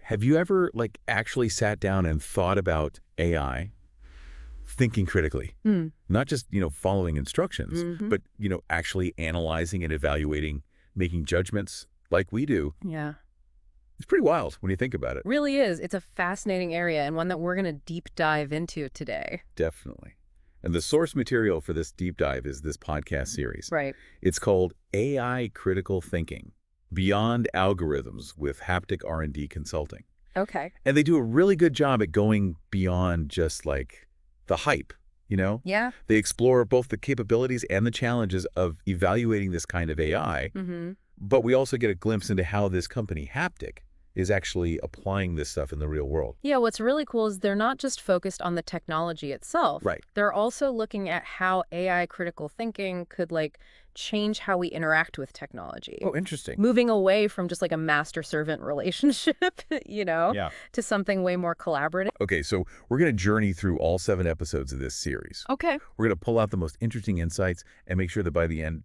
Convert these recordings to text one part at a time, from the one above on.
Have you ever like actually sat down and thought about AI thinking critically? Not just, following instructions, but, actually analyzing and evaluating, making judgments like we do. Yeah. It's pretty wild when you think about it. Really is. It's a fascinating area and one that we're going to deep dive into today. Definitely. And the source material for this deep dive is this podcast series. Right. It's called AI Critical Thinking, Beyond Algorithms with Haptic R&D Consulting. Okay. And they do a really good job at going beyond just like the hype, Yeah. They explore both the capabilities and the challenges of evaluating this kind of AI, but we also get a glimpse into how this company, Haptic, is actually applying this stuff in the real world. Yeah, what's really cool is they're not just focused on the technology itself. Right. They're also looking at how AI critical thinking could change how we interact with technology. Oh, interesting. Moving away from just like a master-servant relationship, Yeah. to something way more collaborative. Okay, so we're going to journey through all 7 episodes of this series. Okay. We're going to pull out the most interesting insights and make sure that by the end,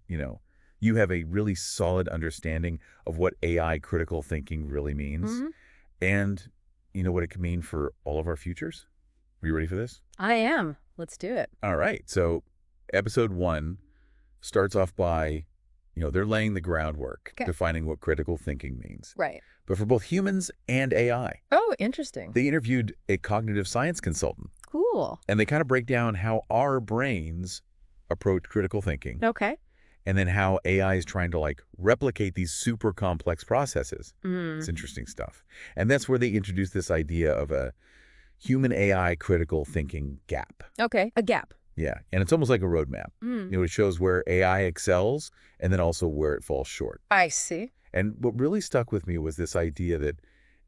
you have a really solid understanding of what AI critical thinking really means and, what it can mean for all of our futures. Are you ready for this? I am. Let's do it. All right. So episode 1 starts off by, they're laying the groundwork, defining what critical thinking means. Right. But for both humans and AI. Oh, interesting. They interviewed a cognitive science consultant. Cool. And they kind of break down how our brains approach critical thinking. Okay. And then how AI is trying to replicate these super complex processes. It's interesting stuff. And that's where they introduce this idea of a human AI critical thinking gap. Okay. A gap. Yeah. And it's almost like a roadmap. It shows where AI excels and then also where it falls short. I see. And what really stuck with me was this idea that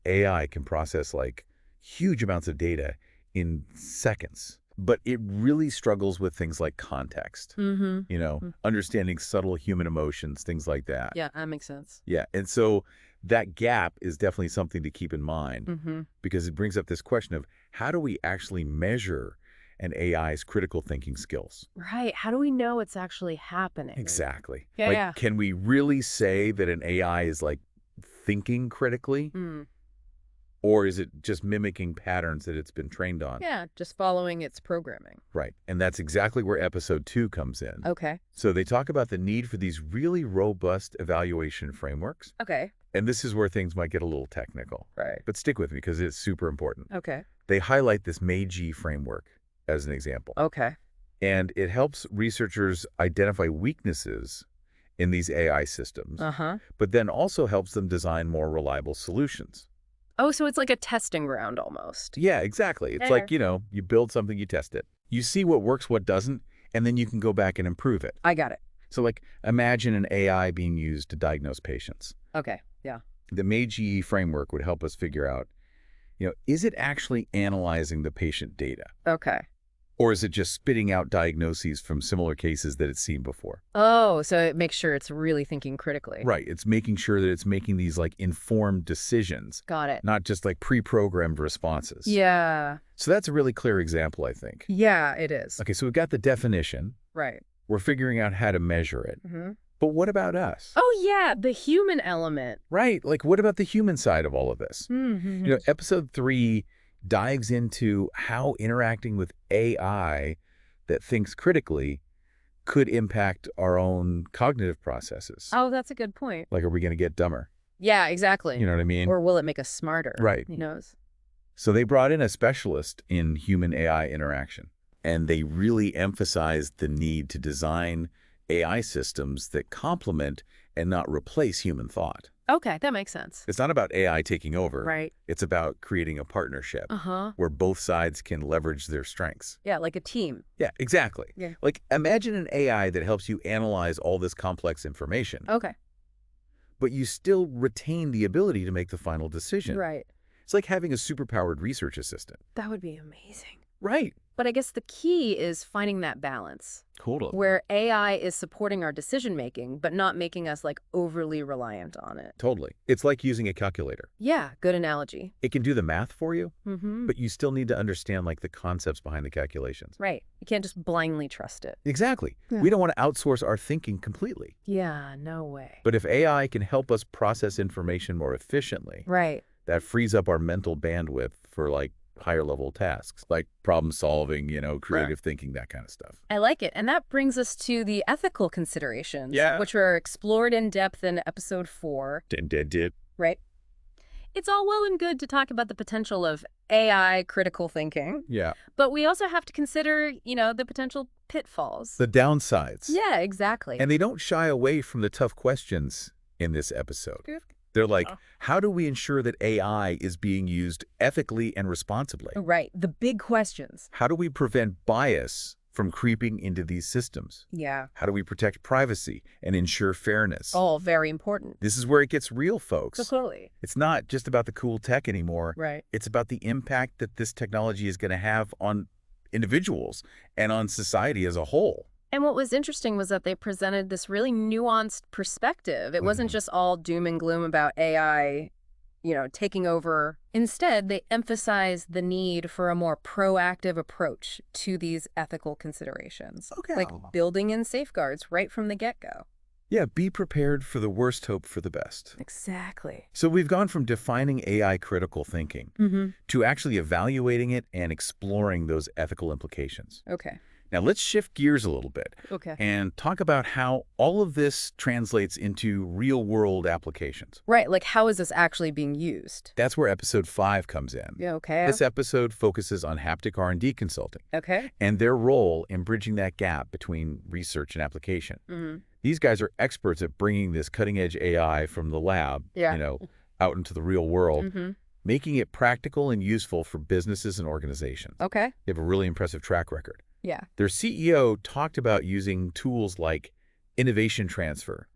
AI can process huge amounts of data in seconds. But it really struggles with things like context, understanding subtle human emotions, things like that. Yeah, that makes sense. Yeah. And so that gap is definitely something to keep in mind because it brings up this question of how do we actually measure an AI's critical thinking skills? Right. How do we know it's actually happening? Exactly. Yeah. Can we really say that an AI is thinking critically? Or is it just mimicking patterns that it's been trained on? Yeah, just following its programming. Right. And that's exactly where episode 2 comes in. Okay. So they talk about the need for these really robust evaluation frameworks. Okay. And this is where things might get a little technical. Right. But stick with me because it's super important. Okay. They highlight this Meiji framework as an example. Okay. And it helps researchers identify weaknesses in these AI systems, but then also helps them design more reliable solutions. Oh, so it's like a testing ground almost. Yeah, exactly. It's like, you build something, you test it. You see what works, what doesn't, and then you can go back and improve it. I got it. So imagine an AI being used to diagnose patients. Okay, yeah. The Meiji framework would help us figure out, is it actually analyzing the patient data? Okay. Or is it just spitting out diagnoses from similar cases that it's seen before? Oh, so it makes sure it's really thinking critically. Right. It's making sure that it's making these informed decisions. Got it. Not just pre-programmed responses. Yeah. So that's a really clear example, I think. Yeah, it is. Okay, so we've got the definition. Right. We're figuring out how to measure it. But what about us? Oh, yeah, the human element. Right. What about the human side of all of this? Episode 3 dives into how interacting with AI that thinks critically could impact our own cognitive processes. Oh, that's a good point. Are we going to get dumber? Yeah, exactly. You know what I mean? Or will it make us smarter? Right. Who knows? So they brought in a specialist in human AI interaction, and they really emphasized the need to design AI systems that complement and not replace human thought. Okay, that makes sense. It's not about AI taking over. Right. It's about creating a partnership where both sides can leverage their strengths. Yeah, like a team. Yeah, exactly. Yeah. Imagine an AI that helps you analyze all this complex information. Okay. But you still retain the ability to make the final decision. Right. It's like having a superpowered research assistant. That would be amazing. Right. But I guess the key is finding that balance. Totally. Where AI is supporting our decision-making, but not making us overly reliant on it. Totally. It's like using a calculator. Yeah, good analogy. It can do the math for you, but you still need to understand the concepts behind the calculations. Right. You can't just blindly trust it. Exactly. Yeah. We don't want to outsource our thinking completely. Yeah, no way. But if AI can help us process information more efficiently, Right. That frees up our mental bandwidth for like higher level tasks, like problem solving, creative thinking, that kind of stuff. I like it. And that brings us to the ethical considerations, Yeah. which were explored in depth in episode 4. Did. Right? It's all well and good to talk about the potential of AI critical thinking, Yeah. but we also have to consider, the potential pitfalls. The downsides. Yeah, exactly. And they don't shy away from the tough questions in this episode. They're like, how do we ensure that AI is being used ethically and responsibly? Right. The big questions. How do we prevent bias from creeping into these systems? Yeah. How do we protect privacy and ensure fairness? All very important. This is where it gets real, folks. Totally. It's not just about the cool tech anymore. Right. It's about the impact that this technology is going to have on individuals and on society as a whole. And what was interesting was that they presented this really nuanced perspective. It wasn't just all doom and gloom about AI, taking over. Instead, they emphasized the need for a more proactive approach to these ethical considerations. Okay. Like building in safeguards right from the get-go. Yeah, be prepared for the worst, hope for the best. Exactly. So we've gone from defining AI critical thinking to actually evaluating it and exploring those ethical implications. Okay. Now let's shift gears a little bit and talk about how all of this translates into real-world applications. Right, like how is this actually being used? That's where episode 5 comes in. Yeah, okay. This episode focuses on Haptic R&D consulting Okay. and their role in bridging that gap between research and application. These guys are experts at bringing this cutting-edge AI from the lab, out into the real world, making it practical and useful for businesses and organizations. Okay. They have a really impressive track record. Yeah. Their CEO talked about using tools like innovation transfer,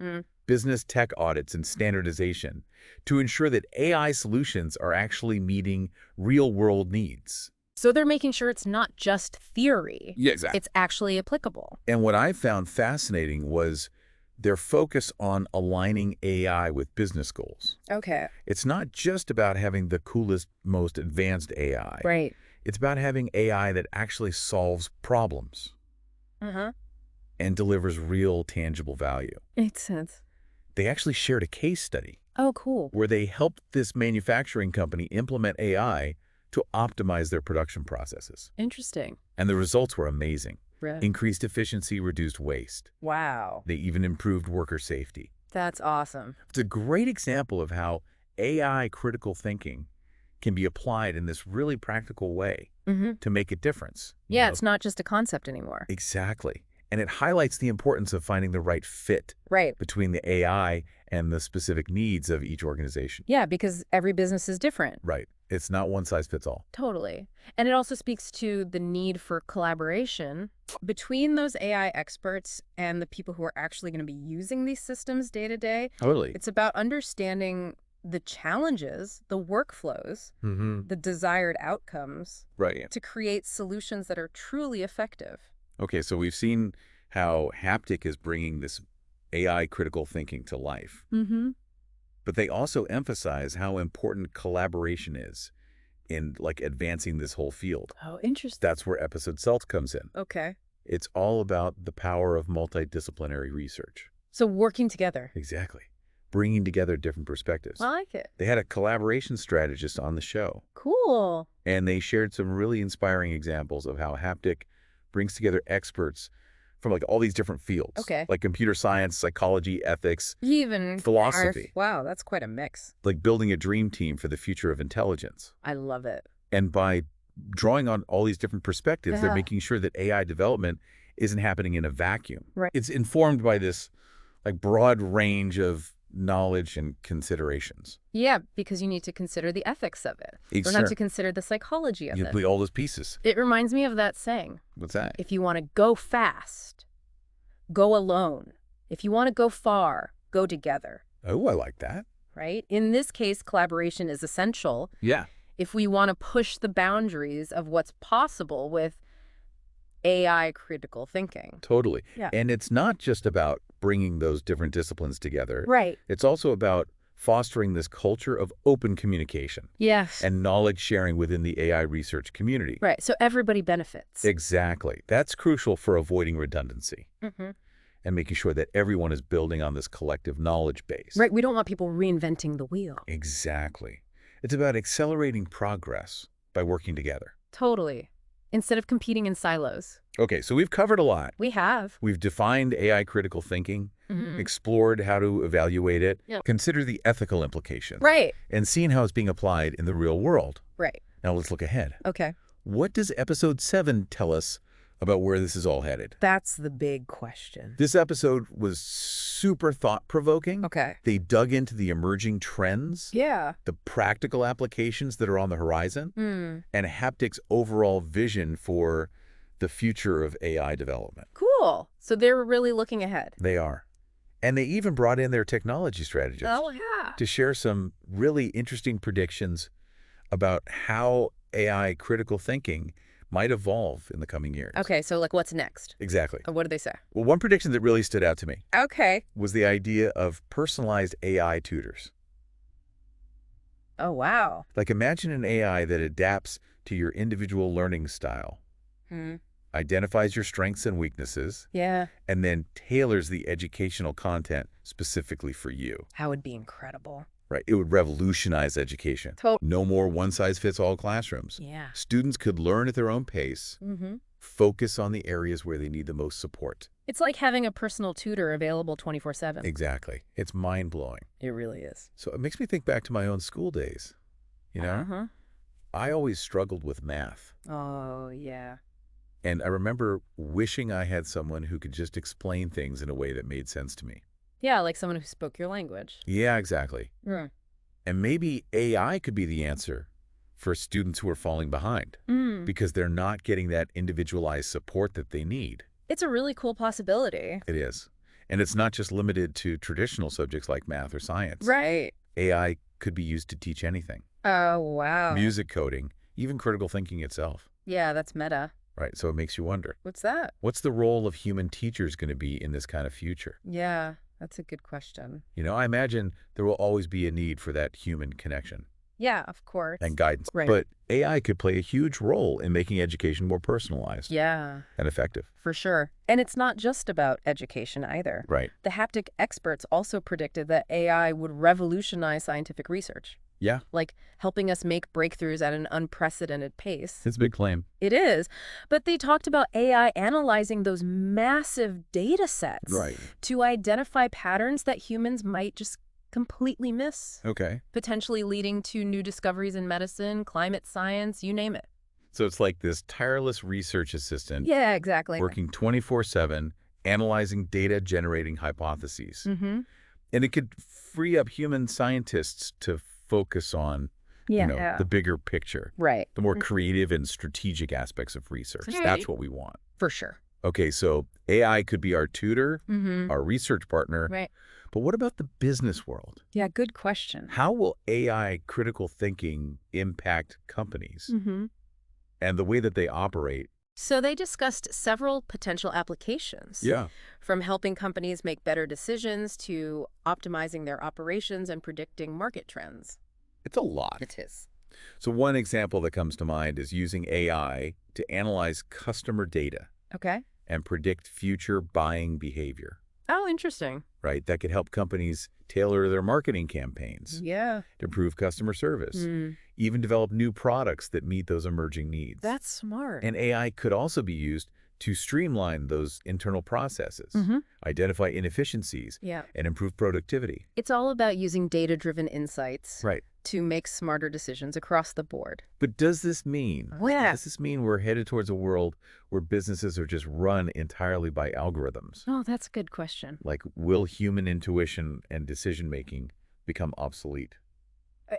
business tech audits, and standardization to ensure that AI solutions are actually meeting real-world needs. So they're making sure it's not just theory. Yeah, exactly. It's actually applicable. And what I found fascinating was their focus on aligning AI with business goals. Okay. It's not just about having the coolest, most advanced AI. Right. It's about having AI that actually solves problems and delivers real, tangible value. Makes sense. They actually shared a case study Oh, cool. where they helped this manufacturing company implement AI to optimize their production processes. Interesting. And the results were amazing. Right. Increased efficiency, reduced waste. Wow. They even improved worker safety. That's awesome. It's a great example of how AI critical thinking can be applied in this really practical way to make a difference. Yeah, it's not just a concept anymore. Exactly. And it highlights the importance of finding the right fit between the AI and the specific needs of each organization. Yeah, because every business is different. Right. It's not one size fits all. Totally. And it also speaks to the need for collaboration between those AI experts and the people who are actually going to be using these systems day to day. Totally. It's about understanding the challenges, the workflows, the desired outcomes to create solutions that are truly effective. Okay, so we've seen how Haptic is bringing this AI critical thinking to life. But they also emphasize how important collaboration is in advancing this whole field. Oh, interesting. That's where episode 6 comes in. Okay. It's all about the power of multidisciplinary research. So working together. Exactly. Bringing together different perspectives. I like it. They had a collaboration strategist on the show. Cool. And they shared some really inspiring examples of how Haptic brings together experts from all these different fields. Okay. Like computer science, psychology, ethics, Even philosophy. Wow, that's quite a mix. Like building a dream team for the future of intelligence. I love it. And by drawing on all these different perspectives, they're making sure that AI development isn't happening in a vacuum. Right. It's informed by this broad range of knowledge and considerations. Yeah, because you need to consider the ethics of it. You don't have to consider the psychology of You it. play all those pieces. It reminds me of that saying. What's that? If you want to go fast, go alone. If you want to go far, go together. Oh, I like that. Right? In this case, collaboration is essential. Yeah. If we want to push the boundaries of what's possible with AI critical thinking. Totally. Yeah. And it's not just about bringing those different disciplines together. Right. It's also about fostering this culture of open communication. Yes. And knowledge sharing within the AI research community. Right. So everybody benefits. Exactly. That's crucial for avoiding redundancy and making sure that everyone is building on this collective knowledge base. Right. We don't want people reinventing the wheel. Exactly. It's about accelerating progress by working together. Totally. Instead of competing in silos. Okay, so we've covered a lot. We have. We've defined AI critical thinking, Mhm. explored how to evaluate it, Yeah. consider the ethical implications, Right. and seen how it's being applied in the real world. Right. Now let's look ahead. Okay. What does episode 7 tell us about where this is all headed? That's the big question. This episode was super thought-provoking. Okay. They dug into the emerging trends, Yeah. the practical applications that are on the horizon, and Haptic's overall vision for the future of AI development. Cool. So they're really looking ahead. They are. And they even brought in their technology strategists yeah. to share some really interesting predictions about how AI critical thinking might evolve in the coming years. Okay, so like what's next? Exactly. What did they say? Well, one prediction that really stood out to me Okay. was the idea of personalized AI tutors. Oh, wow. Like imagine an AI that adapts to your individual learning style, identifies your strengths and weaknesses, Yeah. and then tailors the educational content specifically for you. That would be incredible. Right? It would revolutionize education. No more one-size-fits-all classrooms. Yeah. Students could learn at their own pace, focus on the areas where they need the most support. It's like having a personal tutor available 24/7. Exactly. It's mind-blowing. It really is. So it makes me think back to my own school days. You know, I always struggled with math. Oh, yeah. And I remember wishing I had someone who could just explain things in a way that made sense to me. Yeah, like someone who spoke your language. Yeah, exactly. And maybe AI could be the answer for students who are falling behind because they're not getting that individualized support that they need. It's a really cool possibility. It is. And it's not just limited to traditional subjects like math or science. Right. AI could be used to teach anything. Oh, wow. Music coding, even critical thinking itself. Yeah, that's meta. Right, so it makes you wonder. What's that? What's the role of human teachers going to be in this kind of future? Yeah, that's a good question. You know, I imagine there will always be a need for that human connection Yeah, of course. and guidance. Right. But AI could play a huge role in making education more personalized Yeah, and effective. for sure. And it's not just about education either. Right. The Haptic experts also predicted that AI would revolutionize scientific research, Yeah, like helping us make breakthroughs at an unprecedented pace. it's a big claim. It is. But they talked about AI analyzing those massive data sets Right. to identify patterns that humans might just completely miss, Okay. potentially leading to new discoveries in medicine, climate science, you name it. So it's like this tireless research assistant Yeah, exactly. working 24/7, analyzing data, generating hypotheses. Mm-hmm. And it could free up human scientists to focus on the bigger picture, Right. the more creative and strategic aspects of research. Right. That's what we want. For sure. Okay, so AI could be our tutor, Mm-hmm. our research partner. Right. But what about the business world? Yeah, good question. How will AI critical thinking impact companies Mm-hmm. and the way that they operate? So they discussed several potential applications. Yeah. From helping companies make better decisions to optimizing their operations and predicting market trends. It's a lot. It is. So one example that comes to mind is using AI to analyze customer data Okay. and predict future buying behavior, Oh, interesting. right? That could help companies tailor their marketing campaigns, Yeah. to improve customer service, even develop new products that meet those emerging needs. That's smart. And AI could also be used to streamline those internal processes, Mhm. identify inefficiencies, Yeah. and improve productivity. It's all about using data-driven insights Right. to make smarter decisions across the board. But does this mean, Yeah. does this mean we're headed towards a world where businesses are just run entirely by algorithms? Oh, that's a good question. Like, will human intuition and decision-making become obsolete?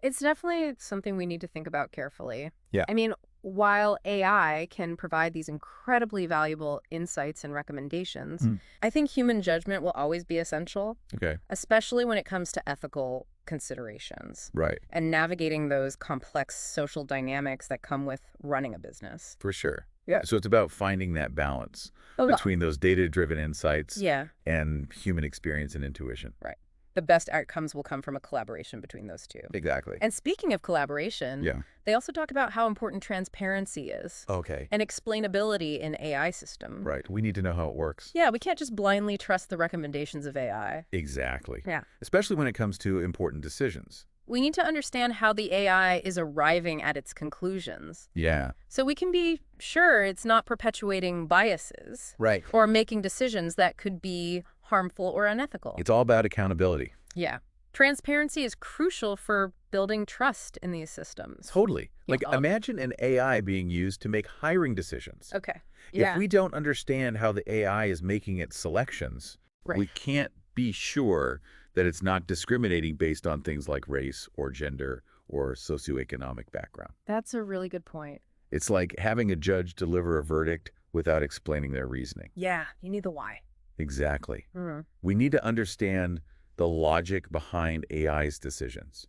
It's definitely something we need to think about carefully. Yeah. I mean, while AI can provide these incredibly valuable insights and recommendations, I think human judgment will always be essential, Okay. especially when it comes to ethical considerations Right. and navigating those complex social dynamics that come with running a business. For sure. Yeah. So it's about finding that balance Oh, between those data-driven insights yeah, and human experience and intuition. right. The best outcomes will come from a collaboration between those two. Exactly. And speaking of collaboration, Yeah. they also talk about how important transparency is Okay. and explainability in AI system. Right. We need to know how it works. Yeah, we can't just blindly trust the recommendations of AI. Exactly. Yeah. Especially when it comes to important decisions. we need to understand how the AI is arriving at its conclusions. Yeah. So we can be sure it's not perpetuating biases. Right. Or making decisions that could be harmful or unethical. It's all about accountability. Yeah. Transparency is crucial for building trust in these systems. Totally. Like, Yeah. imagine an AI being used to make hiring decisions. Okay. If we don't understand how the AI is making its selections, Right. we can't be sure that it's not discriminating based on things like race or gender or socioeconomic background. That's a really good point. It's like having a judge deliver a verdict without explaining their reasoning. Yeah, you need the why. Exactly. Mm. We need to understand the logic behind AI's decisions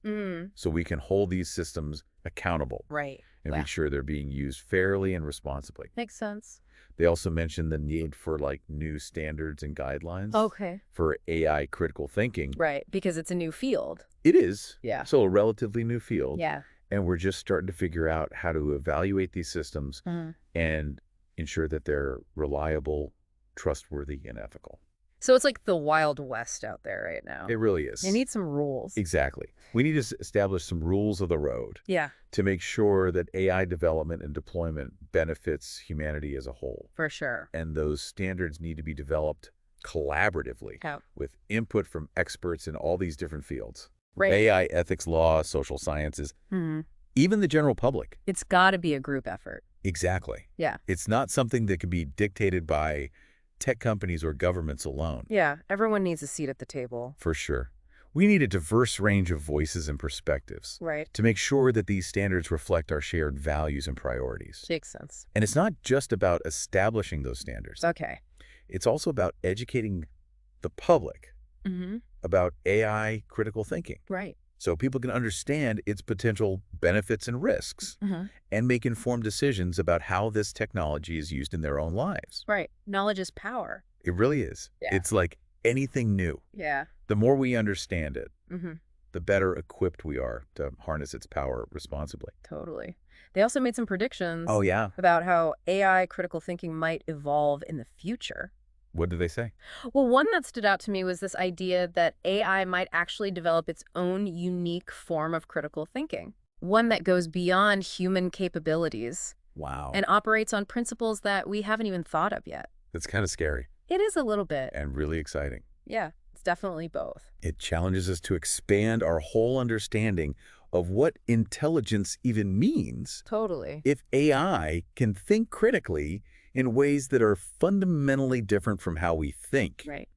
so we can hold these systems accountable Right. and Yeah. make sure they're being used fairly and responsibly. Makes sense. They also mentioned the need for like new standards and guidelines Okay. for AI critical thinking. Right, because it's a new field. It is Yeah. still a relatively new field, Yeah. and we're just starting to figure out how to evaluate these systems and ensure that they're reliable, trustworthy, and ethical. So it's like the Wild West out there right now. It really is. You need some rules. Exactly. We need to establish some rules of the road Yeah, to make sure that AI development and deployment benefits humanity as a whole. for sure. And those standards need to be developed collaboratively Yeah. with input from experts in all these different fields. Right. AI, ethics, law, social sciences, Mhm. even the general public. It's got to be a group effort. Exactly. Yeah. It's not something that can be dictated by tech companies or governments alone. Yeah, everyone needs a seat at the table. For sure. We need a diverse range of voices and perspectives Right. to make sure that these standards reflect our shared values and priorities. Makes sense. And it's not just about establishing those standards. Okay. It's also about educating the public Mm-hmm. about AI critical thinking Right. so people can understand its potential benefits and risks Mm-hmm. and make informed decisions about how this technology is used in their own lives. Right. Knowledge is power. It really is. Yeah. It's like anything new. Yeah. The more we understand it, Mm-hmm. the better equipped we are to harness its power responsibly. Totally. They also made some predictions Oh, yeah. about how AI critical thinking might evolve in the future. What did they say? Well, one that stood out to me was this idea that AI might actually develop its own unique form of critical thinking, one that goes beyond human capabilities Wow. and operates on principles that we haven't even thought of yet. That's kind of scary It is a little bit. and really exciting. Yeah, it's definitely both. It challenges us to expand our whole understanding of what intelligence even means Totally. if AI can think critically in ways that are fundamentally different from how we think. Right.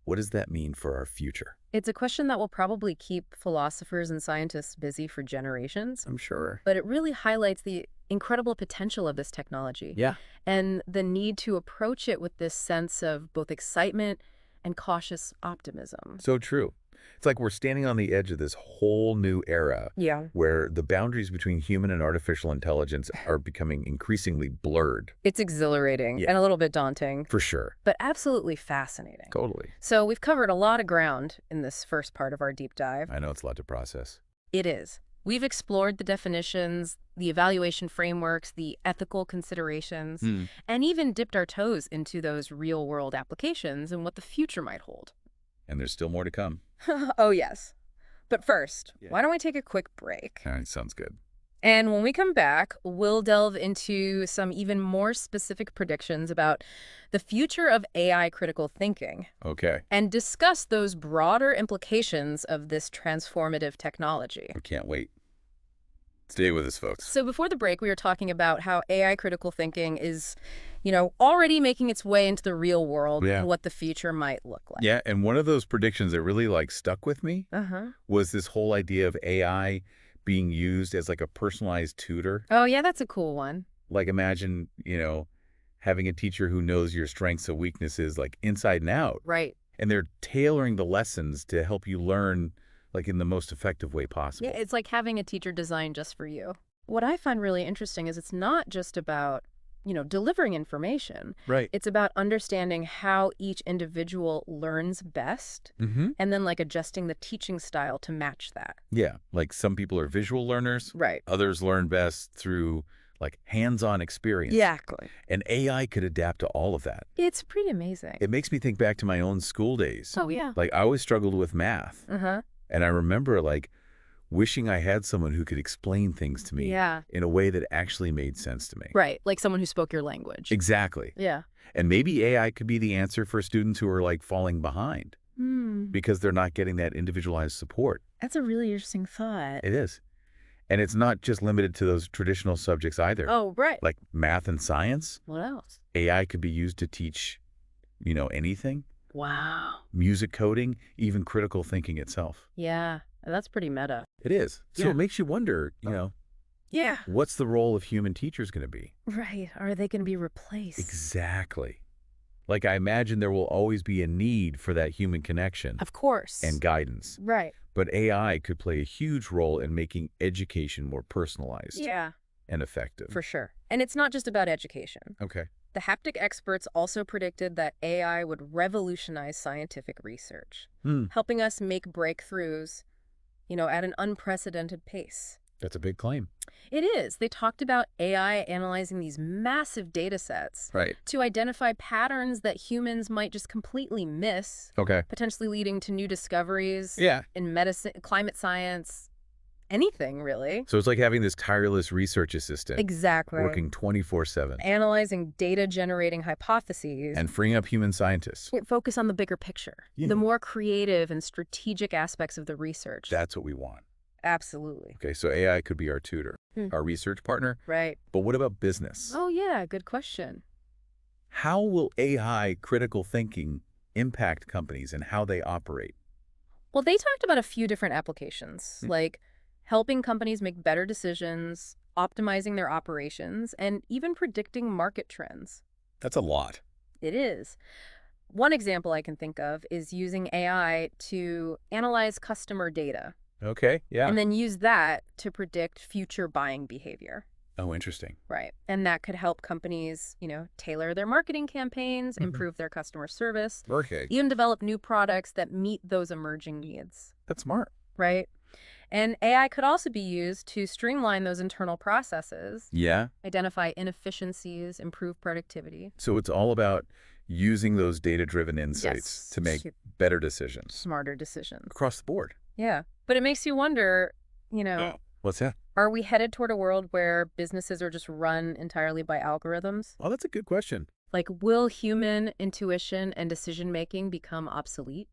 What does that mean for our future? It's a question that will probably keep philosophers and scientists busy for generations, I'm sure. but it really highlights the incredible potential of this technology. Yeah. And the need to approach it with this sense of both excitement and cautious optimism. So true. It's like we're standing on the edge of this whole new era Yeah. where the boundaries between human and artificial intelligence are becoming increasingly blurred. It's exhilarating Yeah. and a little bit daunting, For sure. but absolutely fascinating. Totally. So we've covered a lot of ground in this first part of our deep dive. I know it's a lot to process. It is. We've explored the definitions, the evaluation frameworks, the ethical considerations, and even dipped our toes into those real-world applications and what the future might hold. And there's still more to come. Oh, yes. But first, Yeah. why don't we take a quick break? All right, sounds good. And when we come back, we'll delve into some even more specific predictions about the future of AI critical thinking Okay. and discuss those broader implications of this transformative technology. I can't wait. Stay with us, folks. So before the break, we were talking about how AI critical thinking is, already making its way into the real world Yeah. and what the future might look like. Yeah, and one of those predictions that really stuck with me Uh-huh. was this whole idea of AI being used as like a personalized tutor. Oh, yeah, that's a cool one. Like imagine, having a teacher who knows your strengths and weaknesses like inside and out. Right. And they're tailoring the lessons to help you learn like in the most effective way possible. Yeah, it's like having a teacher designed just for you. What I find really interesting is it's not just about, delivering information. Right. It's about understanding how each individual learns best Mm-hmm. and then adjusting the teaching style to match that. Yeah, like some people are visual learners. Right. Others learn best through hands-on experience. Exactly. And AI could adapt to all of that. It's pretty amazing. It makes me think back to my own school days. Oh, yeah. I always struggled with math. Uh-huh. And I remember wishing I had someone who could explain things to me Yeah. in a way that actually made sense to me. Right. Like someone who spoke your language. Exactly. Yeah. And maybe AI could be the answer for students who are like falling behind because they're not getting that individualized support. That's a really interesting thought. It is. And it's not just limited to those traditional subjects either. Oh, right. Like math and science. What else? AI could be used to teach, anything. Wow. Music coding, even critical thinking itself. Yeah. That's pretty meta. It is. So Yeah. it makes you wonder, Yeah. what's the role of human teachers going to be? Right. Are they going to be replaced? Exactly. Like I imagine there will always be a need for that human connection Of course. and guidance. Right. But AI could play a huge role in making education more personalized Yeah, and effective. for sure. And it's not just about education. Okay. The haptic experts also predicted that AI would revolutionize scientific research, helping us make breakthroughs, at an unprecedented pace. That's a big claim. It is. They talked about AI analyzing these massive data sets Right. to identify patterns that humans might just completely miss, Okay. potentially leading to new discoveries Yeah. in medicine, climate science, anything really. So it's like having this tireless research assistant Exactly. working 24/7 Analyzing data-generating hypotheses. and freeing up human scientists. Focus on the bigger picture, Yeah. the more creative and strategic aspects of the research. That's what we want. Absolutely. Okay, so AI could be our tutor, Hmm. our research partner. Right. But what about business? Oh, yeah, good question. How will AI critical thinking impact companies and how they operate? Well, they talked about a few different applications, like helping companies make better decisions, optimizing their operations, and even predicting market trends. That's a lot. It is. One example I can think of is using AI to analyze customer data Okay, yeah. and then use that to predict future buying behavior. Oh, interesting. Right. And that could help companies, tailor their marketing campaigns, Mhm. improve their customer service, Okay. even develop new products that meet those emerging needs. That's smart. Right. And AI could also be used to streamline those internal processes, Yeah. identify inefficiencies, improve productivity. So it's all about using those data-driven insights Yes. to make better decisions Smarter decisions. across the board. Yeah. But it makes you wonder, What's that? are we headed toward a world where businesses are just run entirely by algorithms? Oh, that's a good question. Like, will human intuition and decision-making become obsolete?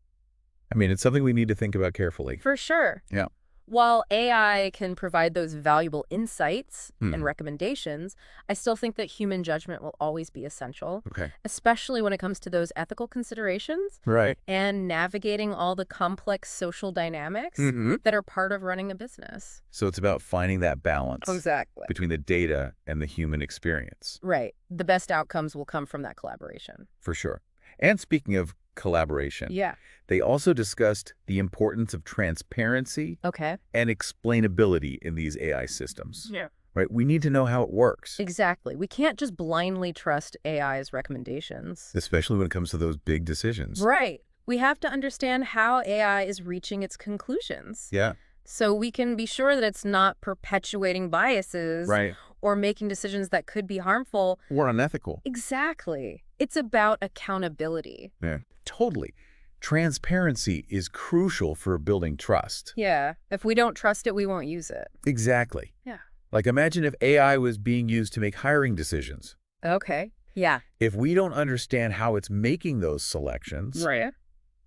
I mean, it's something we need to think about carefully. For sure. Yeah. While AI can provide those valuable insights Hmm. and recommendations, I still think that human judgment will always be essential, Okay. especially when it comes to those ethical considerations Right. and navigating all the complex social dynamics Mm-hmm. that are part of running a business. So it's about finding that balance Exactly. between the data and the human experience, Right. The best outcomes will come from that collaboration. for sure. And speaking of collaboration, Yeah. they also discussed the importance of transparency Okay. and explainability in these AI systems. Yeah. Right? We need to know how it works, Exactly. We can't just blindly trust AI's recommendations. especially when it comes to those big decisions. Right. We have to understand how AI is reaching its conclusions. Yeah. So we can be sure that it's not perpetuating biases Right. or making decisions that could be harmful. Or unethical. Exactly. It's about accountability. Yeah. Totally. Transparency is crucial for building trust. Yeah. If we don't trust it, we won't use it. Exactly. Yeah. Like imagine if AI was being used to make hiring decisions. Okay. Yeah. If we don't understand how it's making those selections, Right.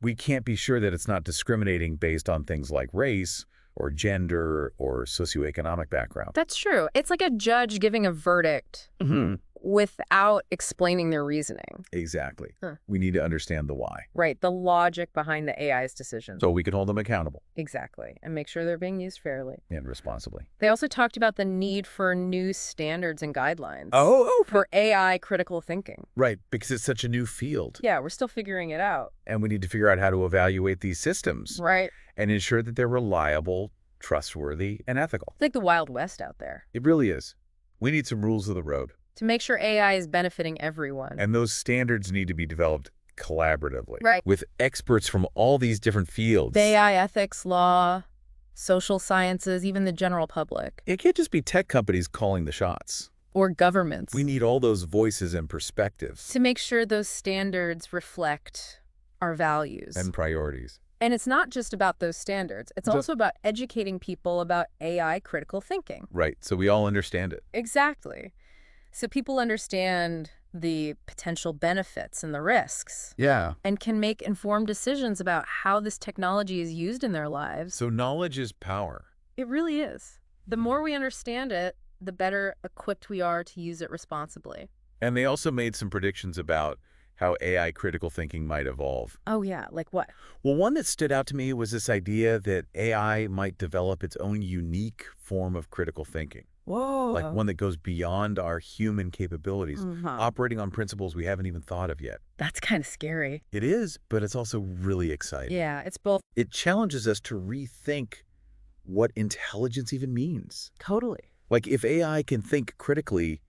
we can't be sure that it's not discriminating based on things like race or gender or socioeconomic background. That's true. It's like a judge giving a verdict without explaining their reasoning. Exactly. Huh. We need to understand the why, Right. The logic behind the AI's decisions. so we can hold them accountable Exactly. And make sure they're being used fairly. and responsibly. They also talked about the need for new standards and guidelines. Oh, For AI critical thinking. right, because it's such a new field. Yeah, we're still figuring it out. And we need to figure out how to evaluate these systems Right. and ensure that they're reliable, trustworthy, and ethical. It's like the Wild West out there. It really is. We need some rules of the road. To make sure AI is benefiting everyone. And those standards need to be developed collaboratively. Right. With experts from all these different fields. The AI ethics, law, social sciences, even the general public. It can't just be tech companies calling the shots. Or governments. We need all those voices and perspectives to make sure those standards reflect our values. and priorities. And it's not just about those standards. It's also about educating people about AI critical thinking. Right, so we all understand it. Exactly. So people understand the potential benefits and the risks. Yeah. And can make informed decisions about how this technology is used in their lives. So knowledge is power. It really is. The more we understand it, the better equipped we are to use it responsibly. And they also made some predictions about how AI critical thinking might evolve. Oh, yeah. Like what? Well, one that stood out to me was this idea that AI might develop its own unique form of critical thinking. Whoa. Like one that goes beyond our human capabilities, operating on principles we haven't even thought of yet. That's kind of scary. It is, but it's also really exciting. Yeah, it's both. It challenges us to rethink what intelligence even means. Totally. Like if AI can think critically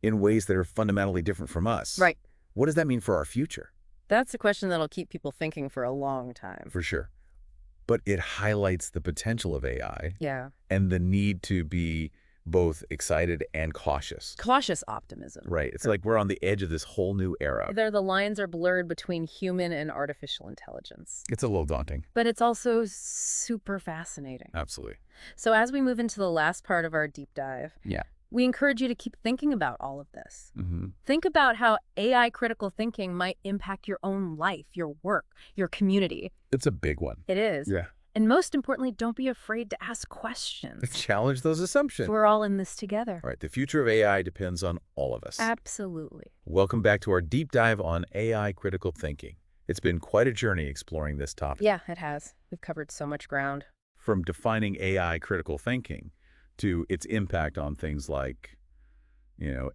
in ways that are fundamentally different from us, Right. what does that mean for our future? That's a question that'll keep people thinking for a long time. For sure. But it highlights the potential of AI Yeah. and the need to be both excited and cautious. Cautious optimism. Right. It's like we're on the edge of this whole new era. The lines are blurred between human and artificial intelligence. It's a little daunting. But it's also super fascinating. Absolutely. So as we move into the last part of our deep dive, we encourage you to keep thinking about all of this. Think about how AI critical thinking might impact your own life, your work, your community. It's a big one. It is. Yeah. And most importantly, don't be afraid to ask questions. Challenge those assumptions. We're all in this together. All right. The future of AI depends on all of us. Absolutely. Welcome back to our deep dive on AI critical thinking. It's been quite a journey exploring this topic. Yeah, it has. We've covered so much ground. From defining AI critical thinking to its impact on things like,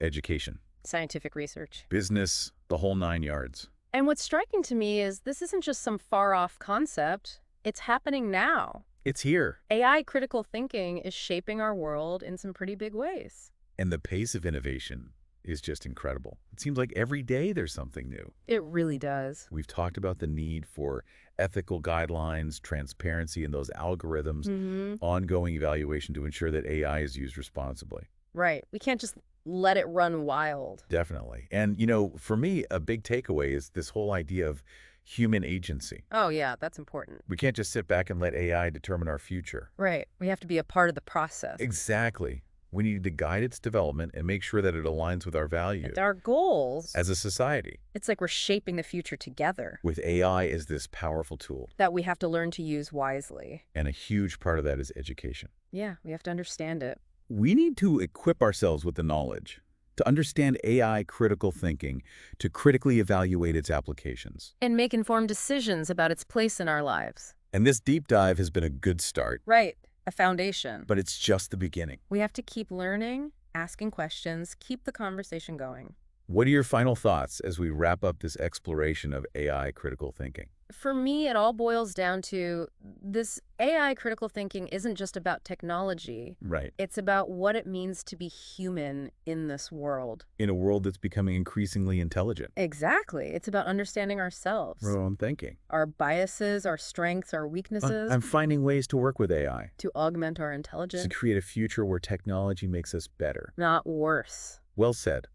education, Scientific research. business, the whole 9 yards. And what's striking to me is this isn't just some far-off concept. It's happening now. It's here. AI critical thinking is shaping our world in some pretty big ways. And the pace of innovation is just incredible. It seems like every day there's something new. It really does. We've talked about the need for ethical guidelines, transparency in those algorithms, ongoing evaluation to ensure that AI is used responsibly. Right. We can't just let it run wild. Definitely. And, for me, a big takeaway is this whole idea of human agency. Oh, yeah, that's important. We can't just sit back and let AI determine our future. Right. We have to be a part of the process. Exactly. We need to guide its development and make sure that it aligns with our values. And our goals. As a society. It's like we're shaping the future together. With AI as this powerful tool. That we have to learn to use wisely. And a huge part of that is education. Yeah, we have to understand it. We need to equip ourselves with the knowledge to understand AI critical thinking, to critically evaluate its applications. And make informed decisions about its place in our lives. And this deep dive has been a good start. Right. A foundation. But it's just the beginning. We have to keep learning, asking questions, keep the conversation going. What are your final thoughts as we wrap up this exploration of AI critical thinking? For me, it all boils down to this AI critical thinking isn't just about technology. Right. It's about what it means to be human in this world. In a world that's becoming increasingly intelligent. Exactly. It's about understanding ourselves. Our own thinking. Our biases, our strengths, our weaknesses. I'm finding ways to work with AI. To augment our intelligence. To create a future where technology makes us better. Not worse. Well said.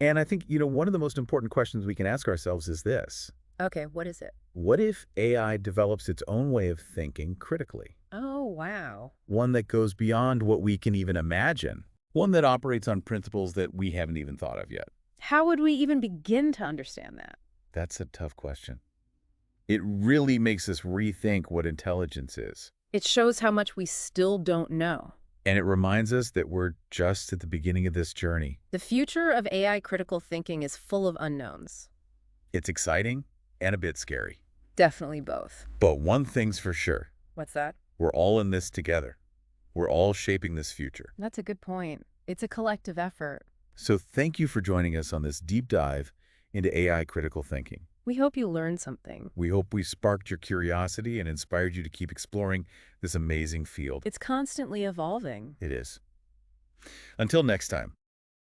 And I think, one of the most important questions we can ask ourselves is this. Okay, what is it? What if AI develops its own way of thinking critically? Oh, wow. One that goes beyond what we can even imagine. One that operates on principles that we haven't even thought of yet. How would we even begin to understand that? That's a tough question. It really makes us rethink what intelligence is. It shows how much we still don't know. And it reminds us that we're just at the beginning of this journey. The future of AI critical thinking is full of unknowns. It's exciting and a bit scary. Definitely both. But one thing's for sure. What's that? We're all in this together. We're all shaping this future. That's a good point. It's a collective effort. So thank you for joining us on this deep dive into AI critical thinking. We hope you learned something. We hope we sparked your curiosity and inspired you to keep exploring this amazing field. It's constantly evolving. It is. Until next time,